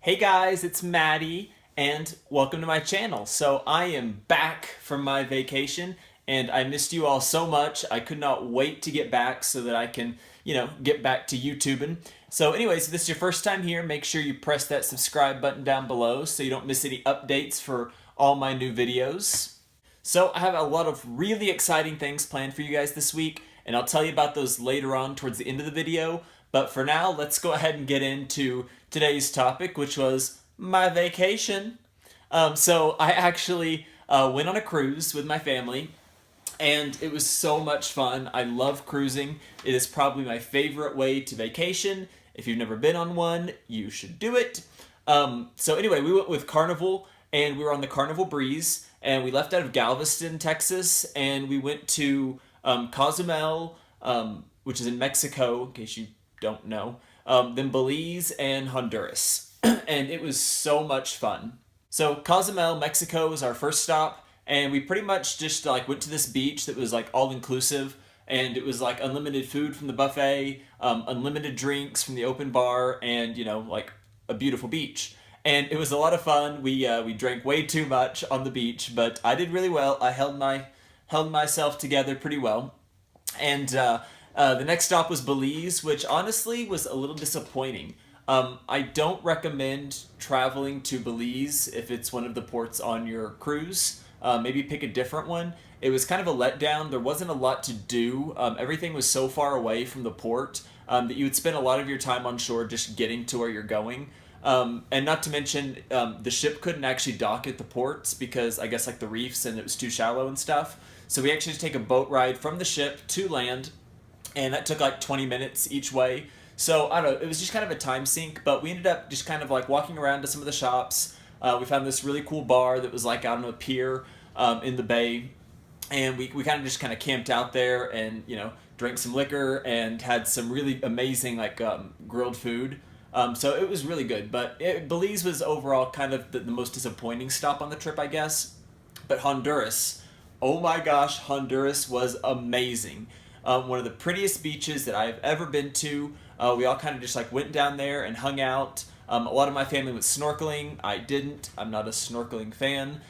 Hey guys, it's Maddie, and welcome to my channel. So I am back from my vacation, and I missed you all so much. I could not wait to get back so that I can, get back to YouTubing. So anyways, if this is your first time here, make sure you press that subscribe button down below so you don't miss any updates for all my new videos. So I have a lot of really exciting things planned for you guys this week, and I'll tell you about those later on towards the end of the video. But for now, let's go ahead and get into today's topic, which was my vacation. So I actually went on a cruise with my family, and it was so much fun. I love cruising. It is probably my favorite way to vacation. If you've never been on one, you should do it. So anyway, we went with Carnival, and we were on the Carnival Breeze, and we left out of Galveston, Texas, and we went to Cozumel, which is in Mexico, in case you don't know, then Belize and Honduras. And it was so much fun. So Cozumel, Mexico was our first stop, and we pretty much just like went to this beach that was like all inclusive, and it was like unlimited food from the buffet, unlimited drinks from the open bar, and like a beautiful beach. And it was a lot of fun. We drank way too much on the beach, but I did really well. I held myself together pretty well. And the next stop was Belize, which honestly was a little disappointing. I don't recommend traveling to Belize if it's one of the ports on your cruise. Maybe pick a different one. It was kind of a letdown. There wasn't a lot to do. Everything was so far away from the port that you would spend a lot of your time on shore just getting to where you're going. And not to mention, the ship couldn't actually dock at the ports because I guess like the reefs and it was too shallow and stuff. So we actually had to take a boat ride from the ship to land, and that took like 20 minutes each way. So I don't know, it was just kind of a time sink, but we ended up just kind of like walking around to some of the shops. We found this really cool bar that was like out on a pier in the bay, and we kind of just kind of camped out there and drank some liquor and had some really amazing like grilled food. So it was really good, but Belize was overall kind of the most disappointing stop on the trip, I guess. But Honduras, oh my gosh, Honduras was amazing. One of the prettiest beaches that I've ever been to. We all kind of just like went down there and hung out. A lot of my family went snorkeling. I didn't. I'm not a snorkeling fan.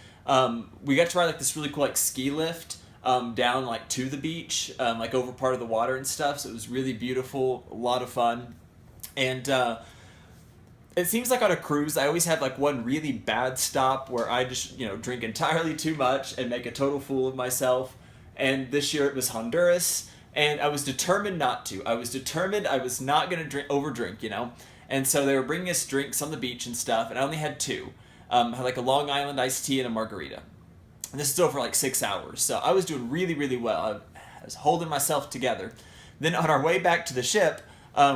We got to ride like this really cool like ski lift down like to the beach, like over part of the water and stuff. So it was really beautiful, a lot of fun. And it seems like on a cruise, I always have like one really bad stop where I just, drink entirely too much and make a total fool of myself. And this year it was Honduras, and I was determined not to. I was not going to overdrink. And so they were bringing us drinks on the beach and stuff, and I only had two. I had like a Long Island iced tea and a margarita. And this is over like 6 hours, so I was doing really, really well. I was holding myself together. Then on our way back to the ship,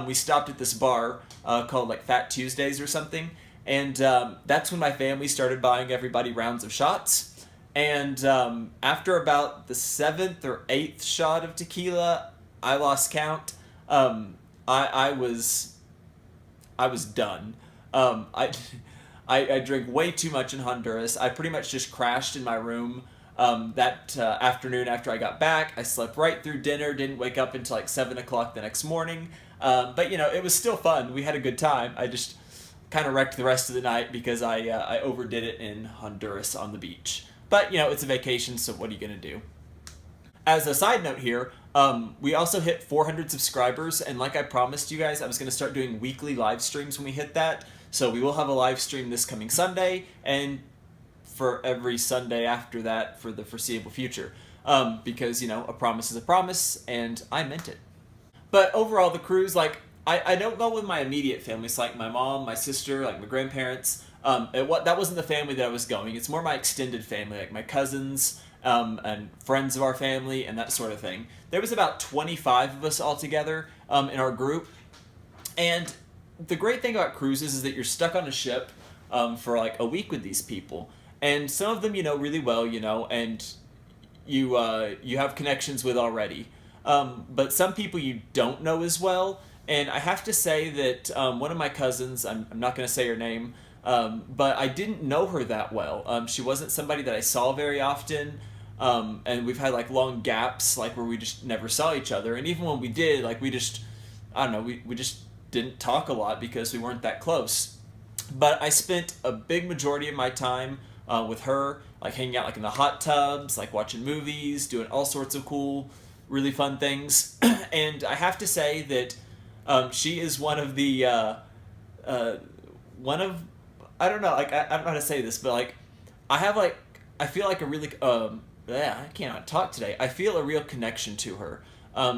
we stopped at this bar called like Fat Tuesdays or something, and that's when my family started buying everybody rounds of shots. And after about the seventh or eighth shot of tequila, I lost count. I was done. I drank way too much in Honduras. I pretty much just crashed in my room that afternoon after I got back. I slept right through dinner, didn't wake up until like 7 o'clock the next morning. But it was still fun. We had a good time. I just kind of wrecked the rest of the night because I overdid it in Honduras on the beach. But it's a vacation, so what are you gonna do? As a side note here, we also hit 400 subscribers, and like I promised you guys, I was gonna start doing weekly live streams when we hit that. So we will have a live stream this coming Sunday, and for every Sunday after that for the foreseeable future. Because a promise is a promise, and I meant it. But overall, the cruise, like, I don't go with my immediate family. It's like my mom, my sister, like my grandparents. That wasn't the family that I was going. It's more my extended family, like my cousins and friends of our family and that sort of thing. There was about 25 of us all together in our group. And the great thing about cruises is that you're stuck on a ship for like a week with these people. And some of them really well, and you have connections with already. But some people you don't know as well. And I have to say that one of my cousins, I'm not going to say her name, but I didn't know her that well. She wasn't somebody that I saw very often, and we've had like long gaps, like where we just never saw each other. And even when we did, like we just, I don't know, we just didn't talk a lot because we weren't that close. But I spent a big majority of my time with her, like hanging out like in the hot tubs, like watching movies, doing all sorts of cool, really fun things. And I have to say that she is one of the uh, one of I don't know, like I don't know how to say this, but like I have like I feel like a really yeah, I cannot talk today. I feel a real connection to her.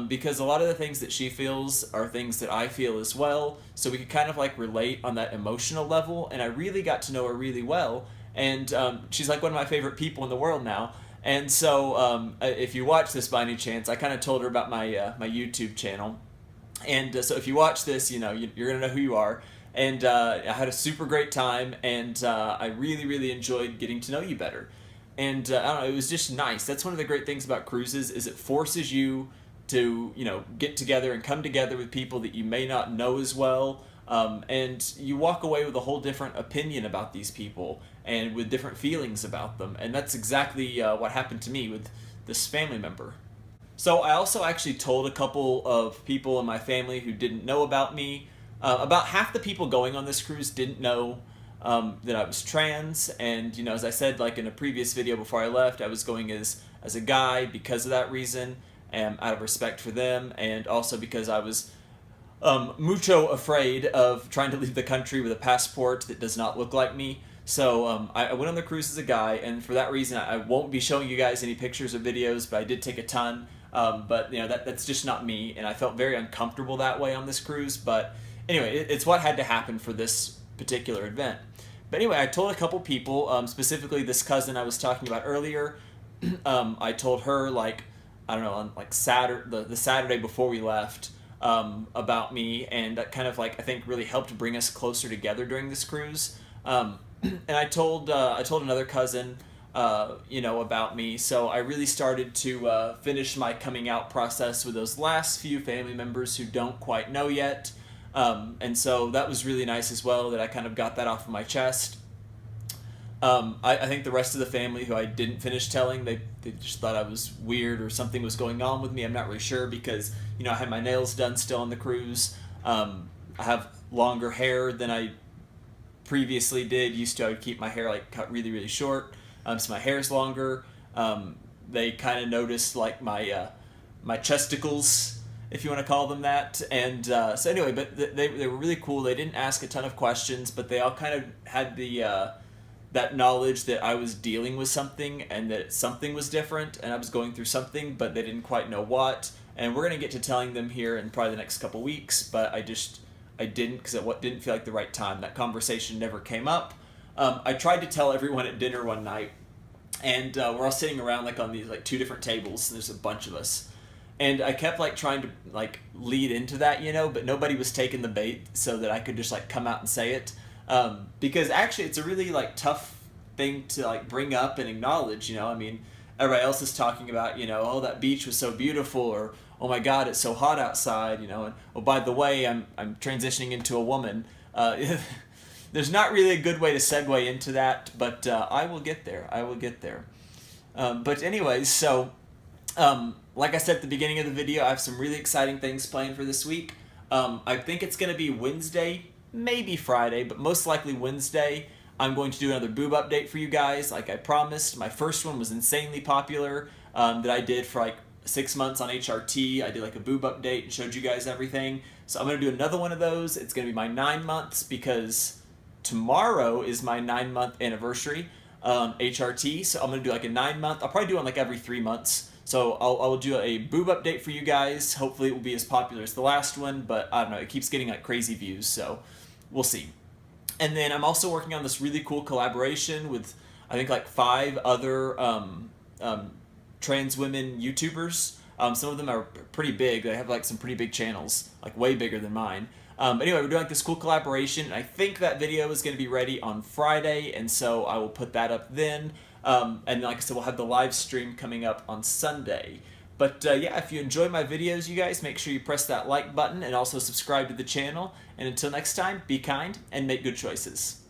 Because a lot of the things that she feels are things that I feel as well, so we could kind of like relate on that emotional level, and I really got to know her really well, and she's like one of my favorite people in the world now. And so if you watch this by any chance, I kind of told her about my YouTube channel, and so if you watch this, you know you're gonna know who you are. And I had a super great time, and I really really enjoyed getting to know you better. And I don't know, it was just nice. That's one of the great things about cruises is it forces you to get together and come together with people that you may not know as well, and you walk away with a whole different opinion about these people and with different feelings about them. And that's exactly what happened to me with this family member. So I also actually told a couple of people in my family who didn't know about me. About half the people going on this cruise didn't know that I was trans, and as I said, like in a previous video before I left, I was going as a guy because of that reason, and out of respect for them, and also because I was mucho afraid of trying to leave the country with a passport that does not look like me. So I went on the cruise as a guy, and for that reason, I won't be showing you guys any pictures or videos, but I did take a ton. But that's just not me, and I felt very uncomfortable that way on this cruise. But anyway, it's what had to happen for this particular event. But anyway, I told a couple people, specifically this cousin I was talking about earlier. I told her like I don't know, on like the Saturday before we left, about me, and that kind of like I think really helped bring us closer together during this cruise. And I told another cousin, about me. So I really started to finish my coming out process with those last few family members who don't quite know yet. And so that was really nice as well, that I kind of got that off of my chest. I think the rest of the family who I didn't finish telling, they just thought I was weird or something was going on with me. I'm not really sure because, I had my nails done still on the cruise. I have longer hair than I previously did. I would keep my hair like cut really, really short. So my hair's longer. They kind of noticed like my chesticles, if you want to call them that. And so anyway, but they were really cool. They didn't ask a ton of questions, but they all kind of had that knowledge that I was dealing with something and that something was different and I was going through something, but they didn't quite know what. And we're going to get to telling them here in probably the next couple weeks, but I didn't because it didn't feel like the right time. That conversation never came up. I tried to tell everyone at dinner one night, and we're all sitting around like on these like two different tables, and there's a bunch of us. And I kept like trying to like lead into that, but nobody was taking the bait so that I could just like come out and say it. Because actually it's a really like tough thing to like bring up and acknowledge, I mean, everybody else is talking about, oh, that beach was so beautiful, or oh my God, it's so hot outside, and oh, by the way, I'm transitioning into a woman. There's not really a good way to segue into that, but I will get there. But anyways, so like I said at the beginning of the video, I have some really exciting things planned for this week. I think it's going to be Wednesday, maybe Friday, but most likely Wednesday. I'm going to do another boob update for you guys, like I promised. My first one was insanely popular, that I did for like 6 months on HRT. I did like a boob update and showed you guys everything. So I'm going to do another one of those. It's going to be my 9 months because tomorrow is my 9-month anniversary on HRT. So I'm going to do like a 9-month. I'll probably do it like every 3 months. So I'll do a boob update for you guys. Hopefully it will be as popular as the last one, but I don't know. It keeps getting like crazy views, so we'll see. And then I'm also working on this really cool collaboration with, I think, like 5 other trans women YouTubers. Some of them are pretty big. They have like some pretty big channels, like way bigger than mine. Anyway, we're doing like this cool collaboration, and I think that video is going to be ready on Friday, and so I will put that up then. And like I said, we'll have the live stream coming up on Sunday. But yeah, if you enjoy my videos, you guys, make sure you press that like button and also subscribe to the channel. And until next time, be kind and make good choices.